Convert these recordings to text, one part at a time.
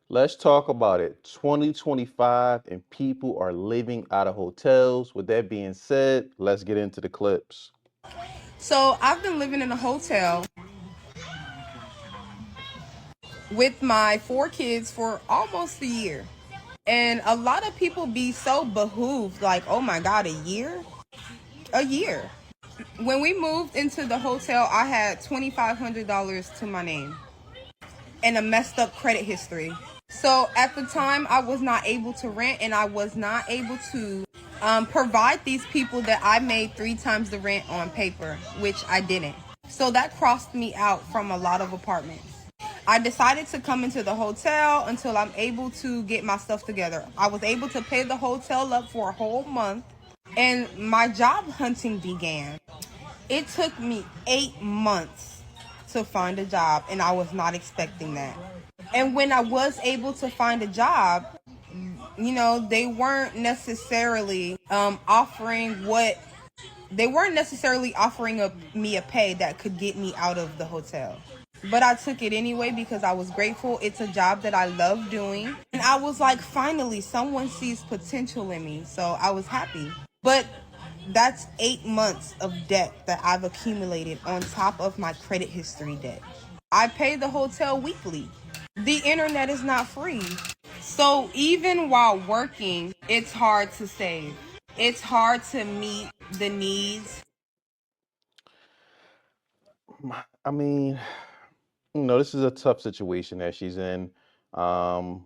Let's talk about it. 2025 and people are living out of hotels. With that being said, let's get into the clips. So I've been living in a hotel with my four kids for almost a year. And a lot of people be so behooved, like, oh my God, a year? A year. When we moved into the hotel, I had $2,500 to my name and a messed up credit history. So at the time, I was not able to rent and I was not able to provide these people that I made three times the rent on paper, which I didn't. So that crossed me out from a lot of apartments. I decided to come into the hotel until I'm able to get my stuff together. I was able to pay the hotel up for a whole month and my job hunting began. It took me 8 months to find a job, and I was not expecting that. And when I was able to find a job, they weren't necessarily offering me a pay that could get me out of the hotel. But I took it anyway because I was grateful. It's a job that I love doing. And I was like, finally, someone sees potential in me. So I was happy. But that's 8 months of debt that I've accumulated on top of my credit history debt. I pay the hotel weekly. The internet is not free. So even while working, it's hard to save. It's hard to meet the needs. I mean, this is a tough situation that she's in. Um,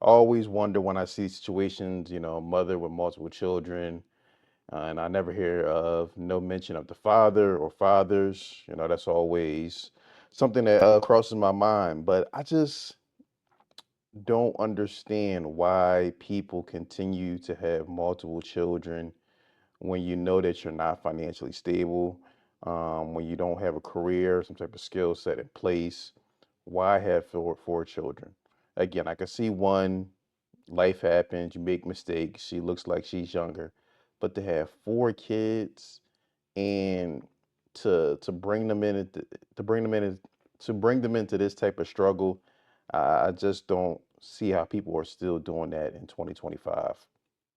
I always wonder when I see situations, a mother with multiple children, and I never hear of no mention of the father or fathers. That's always something that crosses my mind. But I just don't understand why people continue to have multiple children when you know that you're not financially stable, when you don't have a career, some type of skill set in place. Why have four children? Again, I can see one, life happens, you make mistakes, she looks like she's younger, but to have four kids and to bring them in to bring them in to bring them into this type of struggle, I just don't see how people are still doing that in 2025.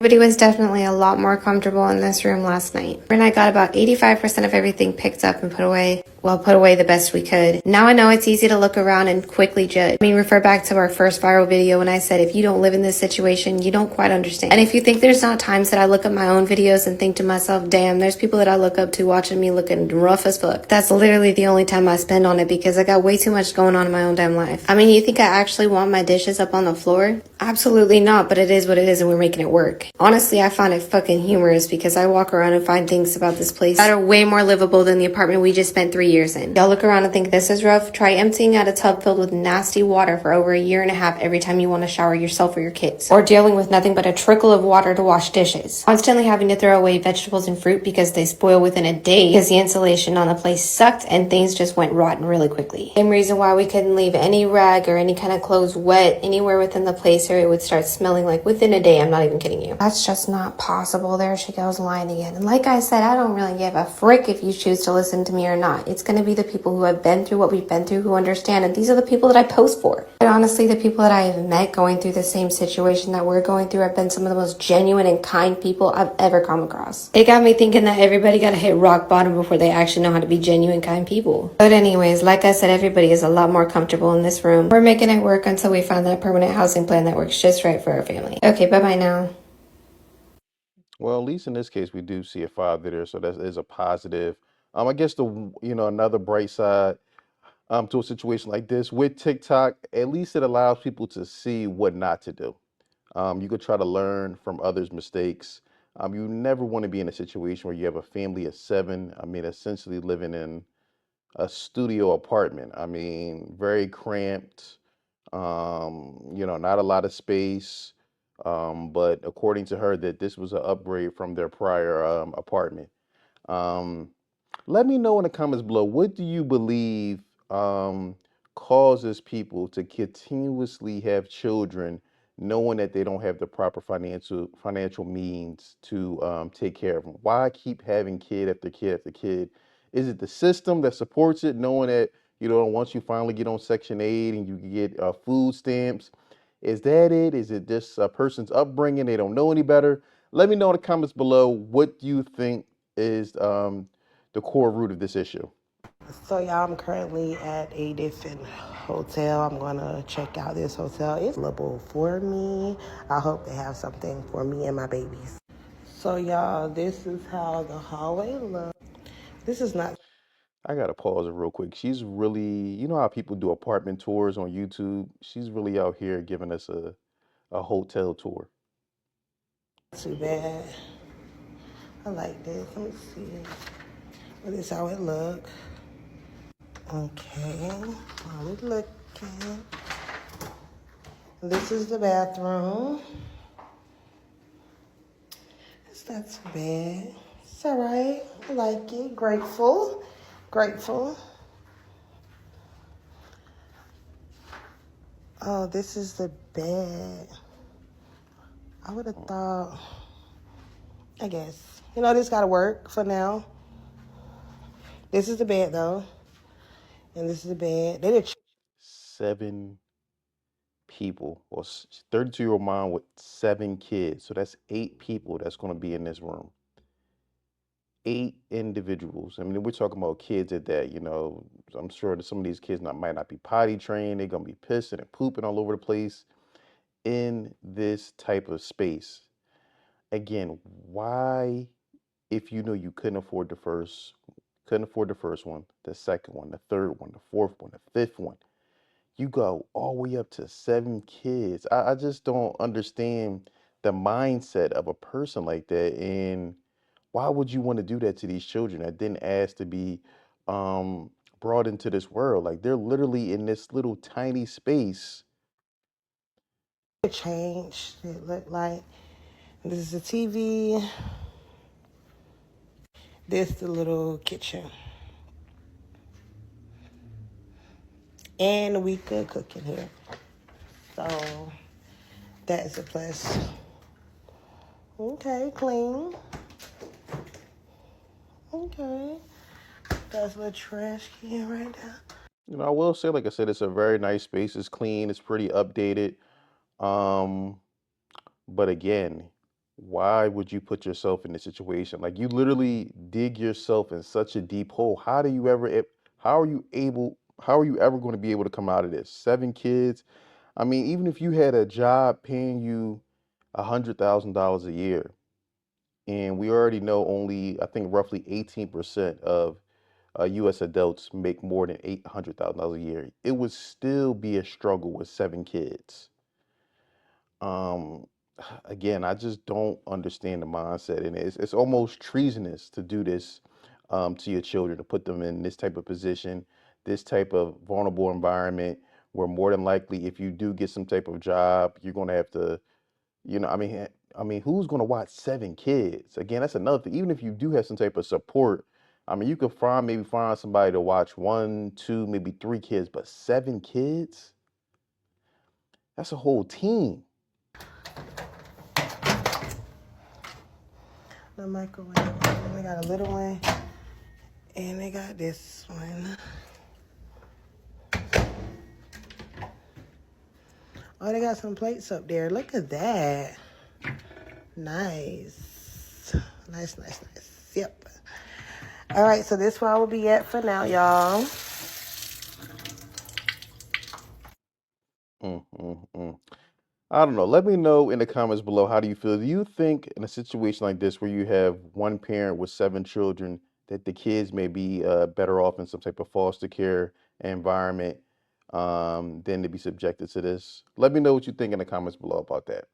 Everybody was definitely a lot more comfortable in this room last night. And I got about 85% of everything picked up and put away. Well, put away the best we could. Now I know it's easy to look around and quickly judge. I mean, refer back to our first viral video when I said, if you don't live in this situation, you don't quite understand. And if you think there's not times that I look at my own videos and think to myself, damn, there's people that I look up to watching me looking rough as fuck. That's literally the only time I spend on it because I got way too much going on in my own damn life. I mean, you think I actually want my dishes up on the floor? Absolutely not, but it is what it is and we're making it work. Honestly, I find it fucking humorous because I walk around and find things about this place that are way more livable than the apartment we just spent 3 years in. Y'all look around and think this is rough? Try emptying out a tub filled with nasty water for over a year and a half every time you want to shower yourself or your kids. Or dealing with nothing but a trickle of water to wash dishes. Constantly having to throw away vegetables and fruit because they spoil within a day because the insulation on the place sucked and things just went rotten really quickly. Same reason why we couldn't leave any rag or any kind of clothes wet anywhere within the place or it would start smelling like within a day. I'm not even kidding you. That's just not possible. There she goes lying again. And like I said, I don't really give a frick if you choose to listen to me or not. It's going to be the people who have been through what we've been through who understand. And these are the people that I post for. But honestly, the people that I have met going through the same situation that we're going through have been some of the most genuine and kind people I've ever come across. It got me thinking that everybody got to hit rock bottom before they actually know how to be genuine, kind people. But anyways, like I said, everybody is a lot more comfortable in this room. We're making it work until we find that permanent housing plan that works just right for our family. Okay, bye-bye now. Well, at least in this case, we do see a father there, so that is a positive. I guess another bright side to a situation like this with TikTok, at least it allows people to see what not to do. You could try to learn from others' mistakes. You never want to be in a situation where you have a family of seven. I mean, essentially living in a studio apartment. I mean, very cramped. Not a lot of space. But according to her, that this was an upgrade from their prior apartment. Um, Let me know in the comments below. What do you believe causes people to continuously have children, knowing that they don't have the proper financial means to take care of them? Why keep having kid after kid after kid? Is it the system that supports it, knowing that once you finally get on Section 8 and you can get food stamps, Is that it? Is it just a person's upbringing? They don't know any better? Let me know in the comments below what you think is the core root of this issue. So y'all, I'm currently at a different hotel. I'm gonna check out this hotel. It's available for me. I hope they have something for me and my babies. So y'all, this is how the hallway looks. This is not I gotta pause it real quick. She's really, you know how people do apartment tours on YouTube? She's really out here giving us a hotel tour. too bad. I like this. Let me see. Well, this is how it look. Okay, how we looking. This is the bathroom. It's not too bad. It's all right. I like it. Grateful. Grateful. Oh, this is the bed. I would have thought, I guess. You know, this got to work for now. This is the bed, though. And this is the bed. They did 7 people, or 32-year-old mom with 7 kids. So that's 8 people that's going to be in this room. 8 individuals. I mean, we're talking about kids at that, you know. I'm sure that some of these kids might not be potty trained. They're going to be pissing and pooping all over the place in this type of space. Again, why, if you know you couldn't afford the first one, the second one, the third one, the fourth one, the fifth one, you go all the way up to 7 kids. I just don't understand the mindset of a person like that. And why would you want to do that to these children that didn't ask to be um, brought into this world? Like they're literally in this little tiny space. changed. It looked like this is the TV. This the little kitchen. And we could cook in here. So that is a plus. Okay, clean. Okay. That's a little trash can right there. You know, I will say, like I said, it's a very nice space. It's clean. It's pretty updated. Um, but again, why would you put yourself in this situation? Like you literally dig yourself in such a deep hole. How are you ever going to be able to come out of this? 7 kids. I mean, even if you had a job paying you $100,000 a year, and we already know only, I think, roughly 18% of U.S. adults make more than $800,000 a year, it would still be a struggle with 7 kids. Um, Again, I just don't understand the mindset, and it's almost treasonous to do this to your children, to put them in this type of position, this type of vulnerable environment, where more than likely, if you do get some type of job, you're going to have to, you know, I mean, who's going to watch 7 kids? Again, that's another thing. Even if you do have some type of support, I mean, you could maybe find somebody to watch 1, 2, maybe 3 kids, but 7 kids? That's a whole team. The microwave. They got a little one. And they got this one. Oh, they got some plates up there. Look at that. Nice. Nice, nice, nice. Yep. All right, so this where I will be at for now, y'all. Mm, mm, mm. I don't know. Let me know in the comments below. How do you feel? Do you think in a situation like this where you have one parent with 7 children that the kids may be better off in some type of foster care environment than to be subjected to this? Let me know what you think in the comments below about that.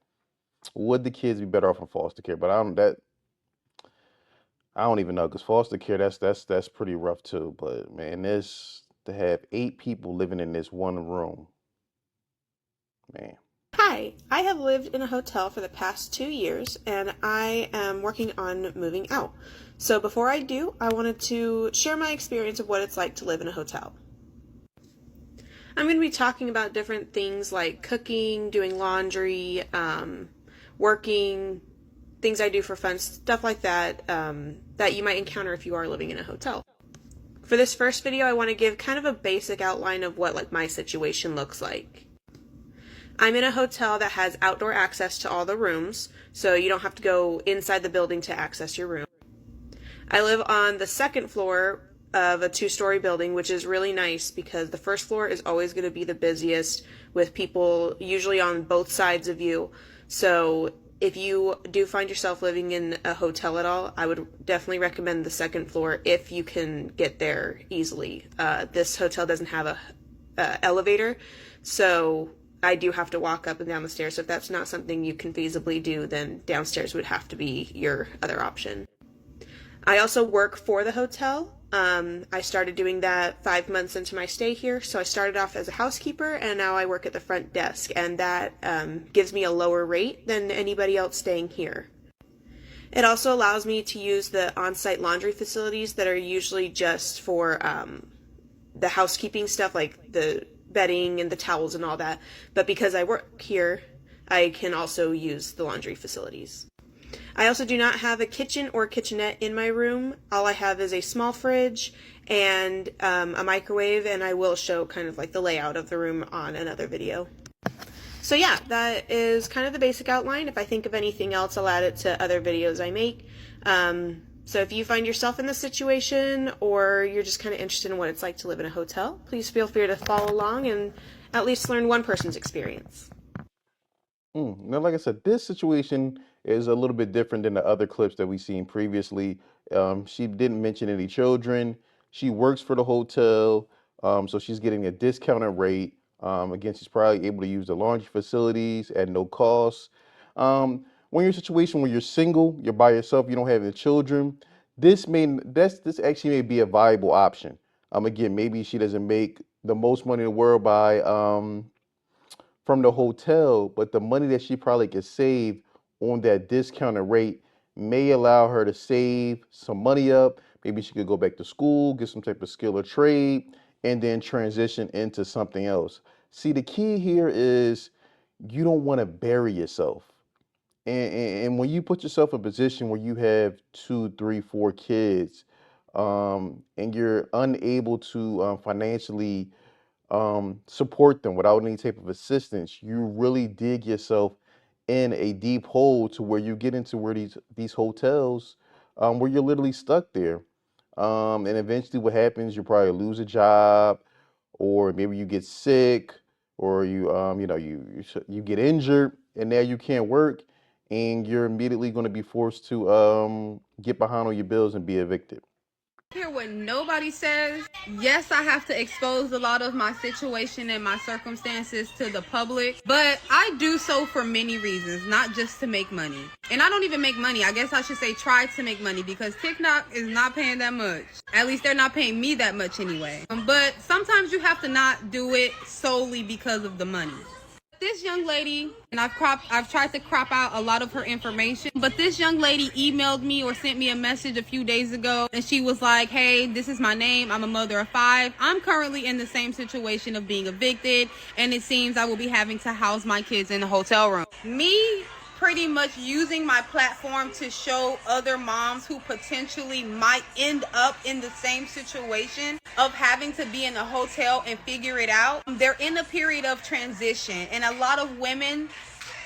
Would the kids be better off in foster care? But I don't even know because foster care that's pretty rough too. But man, this to have 8 people living in this one room, man. Hi, I have lived in a hotel for the past 2 years and I am working on moving out. So before I do, I wanted to share my experience of what it's like to live in a hotel. I'm going to be talking about different things like cooking, doing laundry, working, things I do for fun, stuff like that, that you might encounter if you are living in a hotel. For this first video, I want to give kind of a basic outline of what my situation looks like. I'm in a hotel that has outdoor access to all the rooms, so you don't have to go inside the building to access your room. I live on the second floor of a two-story building, which is really nice because the first floor is always going to be the busiest with people usually on both sides of you. So if you do find yourself living in a hotel at all, I would definitely recommend the second floor if you can get there easily. This hotel doesn't have a elevator, so I do have to walk up and down the stairs. So if that's not something you can feasibly do, then downstairs would have to be your other option. I also work for the hotel. I started doing that 5 months into my stay here. So I started off as a housekeeper and now I work at the front desk, and that gives me a lower rate than anybody else staying here. It also allows me to use the on-site laundry facilities that are usually just for the housekeeping stuff, like the bedding and the towels and all that. But because I work here, I can also use the laundry facilities. I also do not have a kitchen or kitchenette in my room. All I have is a small fridge and a microwave, and I will show kind of like the layout of the room on another video. So yeah, that is kind of the basic outline. If I think of anything else, I'll add it to other videos I make. So if you find yourself in this situation, or you're just kind of interested in what it's like to live in a hotel, please feel free to follow along and at least learn one person's experience. Now, like I said, this situation is a little bit different than the other clips that we've seen previously. She didn't mention any children. She works for the hotel, so she's getting a discounted rate. Again, she's probably able to use the laundry facilities at no cost. When you're in a situation where you're single, you're by yourself, you don't have any children, this actually may be a viable option. Again, maybe she doesn't make the most money in the world by from the hotel, but the money that she probably could save on that discounted rate may allow her to save some money up. Maybe she could go back to school, get some type of skill or trade, and then transition into something else. See, the key here is you don't want to bury yourself. And when you put yourself in a position where you have two, three, four kids, and you're unable to financially support them without any type of assistance, you really dig yourself in a deep hole to where you get into where these hotels, where you're literally stuck there. And eventually, what happens? You probably lose a job, or maybe you get sick, or you get injured, and now you can't work, and you're immediately going to be forced to get behind on your bills and be evicted. Hear what nobody says. Yes, I have to expose a lot of my situation and my circumstances to the public, but I do so for many reasons, not just to make money. And I don't even make money. I guess I should say try to make money, because TikTok is not paying that much. At least they're not paying me that much anyway. But sometimes you have to not do it solely because of the money. This young lady, and I've tried to crop out a lot of her information, but this young lady emailed me or sent me a message a few days ago, and she was like, hey, this is my name, I'm a mother of 5, I'm currently in the same situation of being evicted, and it seems I will be having to house my kids in a hotel room. Me pretty much using my platform to show other moms who potentially might end up in the same situation of having to be in a hotel and figure it out. They're in a period of transition, and a lot of women,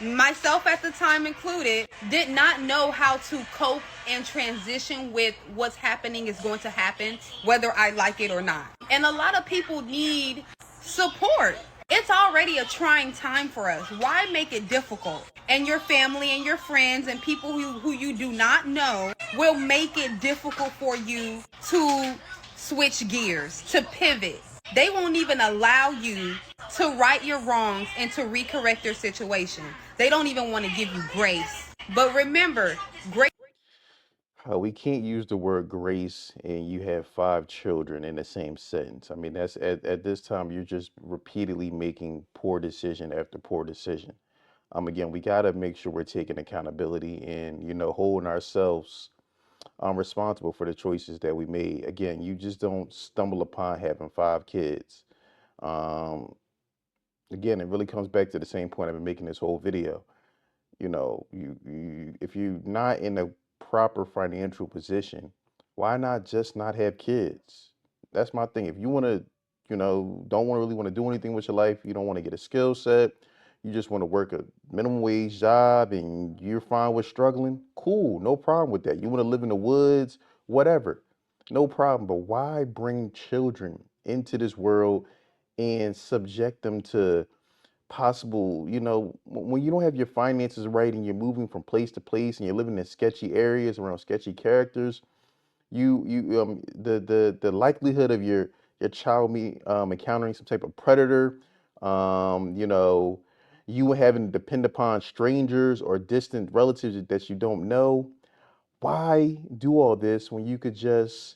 myself at the time included, did not know how to cope and transition with what's happening is going to happen, whether I like it or not. And a lot of people need support. It's already a trying time for us. Why make it difficult? And your family and your friends and people who you do not know will make it difficult for you to switch gears, to pivot. They won't even allow you to right your wrongs and to recorrect your situation. They don't even want to give you grace. But remember, grace. We can't use the word grace and you have 5 children in the same sentence. I mean, that's at this time, you're just repeatedly making poor decision after poor decision. Again, we got to make sure we're taking accountability and, holding ourselves responsible for the choices that we made. Again, you just don't stumble upon having 5 kids. Um, Again, it really comes back to the same point I've been making this whole video. If you're not in a proper financial position, why not just not have kids? That's my thing. If you want to, don't want to really want to do anything with your life, you don't want to get a skill set, You just want to work a minimum wage job and you're fine with struggling. Cool, no problem with that. You want to live in the woods, whatever, no problem. But why bring children into this world and subject them to possible, when you don't have your finances right and you're moving from place to place and you're living in sketchy areas around sketchy characters, the likelihood of your child encountering some type of predator, um, you know, you having to depend upon strangers or distant relatives that you don't know. Why do all this when you could just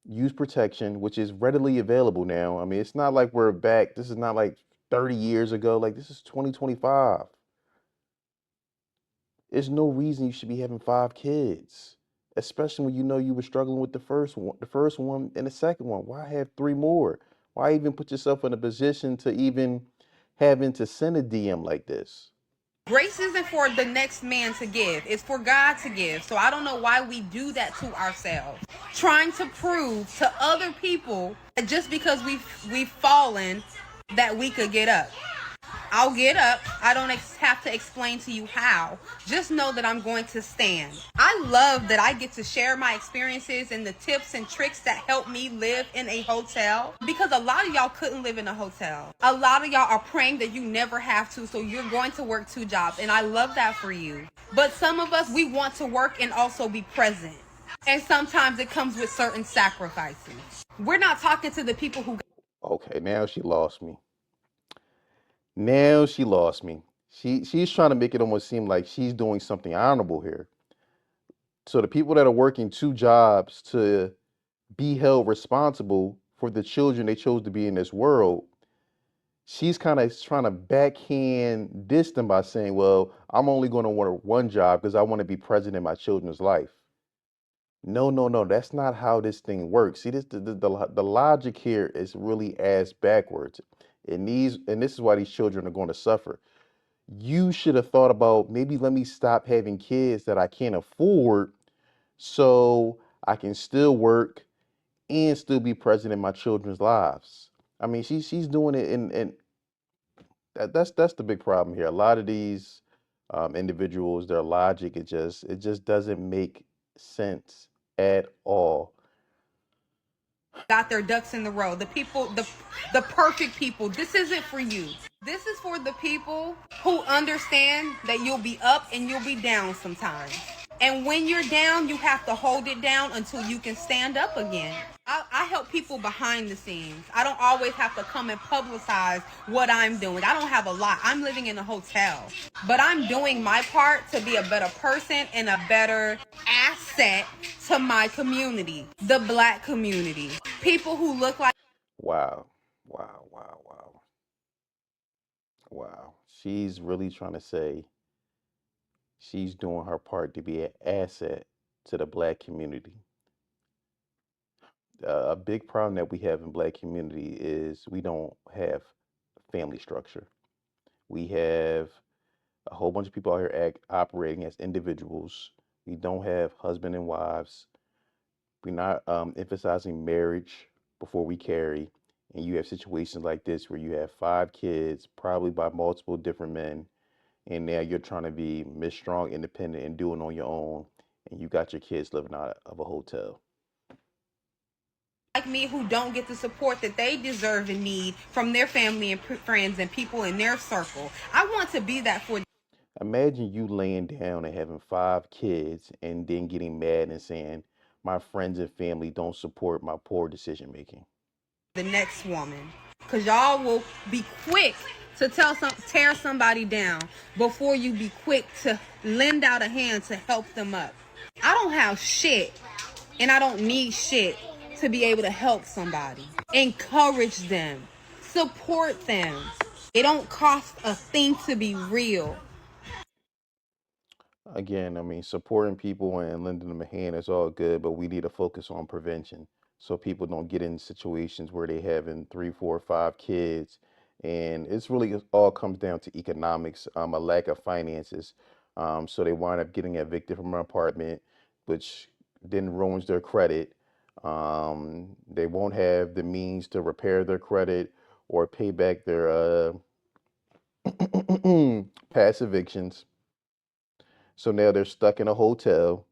use protection, which is readily available now? I mean, it's not like we're back. This is not like 30 years ago. Like this is 2025. There's no reason you should be having 5 kids, especially when you know you were struggling with the first one and the second one. Why have 3 more? Why even put yourself in a position to even having to send a DM like this? Grace isn't for the next man to give, it's for God to give. So I don't know why we do that to ourselves. Trying to prove to other people that just because we've fallen that we could get up. I'll get up. I don't have to explain to you how. Just know that I'm going to stand. I love that I get to share my experiences and the tips and tricks that help me live in a hotel, because a lot of y'all couldn't live in a hotel. A lot of y'all are praying that you never have to, so you're going to work 2 jobs, and I love that for you. But some of us, we want to work and also be present. And sometimes it comes with certain sacrifices. We're not talking to the people who Okay, now she lost me. Now she lost me. She's trying to make it almost seem like she's doing something honorable here. So the people that are working 2 jobs to be held responsible for the children they chose to be in this world, she's kind of trying to backhand diss them by saying, well, I'm only going to work 1 job because I want to be present in my children's life. No, no, no, that's not how this thing works. See, the logic here is really ass backwards. And this is why these children are going to suffer. You should have thought about, maybe let me stop having kids that I can't afford so I can still work and still be present in my children's lives. I mean, she's doing it, and that's the big problem here. A lot of these individuals, their logic, it just doesn't make sense at all. got their ducks in the row. The people, the perfect people. This isn't for you. This is for the people who understand that you'll be up and you'll be down sometimes. And when you're down, you have to hold it down until you can stand up again. I help people behind the scenes. I don't always have to come and publicize what I'm doing. I don't have a lot. I'm living in a hotel. But I'm doing my part to be a better person and a better asset to my community, the Black community. People who look like Wow, wow, wow, wow, wow. She's really trying to say she's doing her part to be an asset to the Black community. A big problem that we have in Black community is we don't have family structure. We have a whole bunch of people out here operating as individuals. We don't have husband and wives. We're not emphasizing marriage before we carry. And you have situations like this where you have 5 kids, probably by multiple different men, and now you're trying to be Miss Strong, independent, and doing on your own, and you got your kids living out of a hotel. me who don't get the support that they deserve and need from their family and friends and people in their circle. I want to be that for Imagine you laying down and having 5 kids and then getting mad and saying, my friends and family don't support my poor decision making. the next woman. Cause y'all will be quick to tear somebody down before you be quick to lend out a hand to help them up. I don't have shit and I don't need shit to be able to help somebody. Encourage them. Support them. It don't cost a thing to be real. Again, I mean, supporting people and lending them a hand is all good, but we need to focus on prevention so people don't get in situations where they having 3, 4, 5 kids, and it's really all comes down to economics, a lack of finances. So they wind up getting evicted from an apartment, which then ruins their credit. They won't have the means to repair their credit or pay back Past evictions. So now they're stuck in a hotel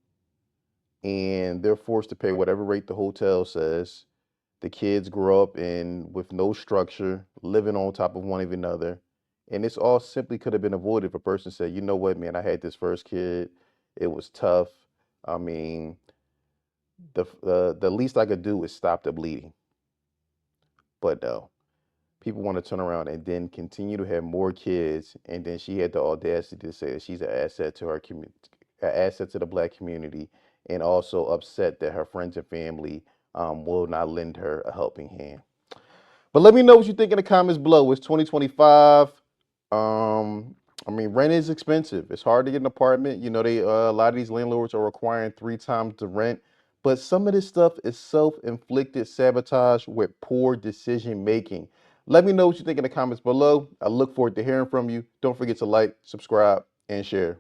and they're forced to pay whatever rate the hotel says. The kids grow up in with no structure, living on top of one of another. And this all simply could have been avoided if a person said, you know what, man, I had this first kid. It was tough. I mean, the least I could do is stop the bleeding. But no, people want to turn around and then continue to have more kids. And then she had the audacity to say that she's an asset to her community, an asset to the black community, and also upset that her friends and family will not lend her a helping hand. But let me know what you think in the comments below. It's 2025. I mean, rent is expensive. It's hard to get an apartment. You know, they a lot of these landlords are requiring 3 times the rent. But some of this stuff is self-inflicted sabotage with poor decision making. Let me know what you think in the comments below. I look forward to hearing from you. Don't forget to like, subscribe, and share.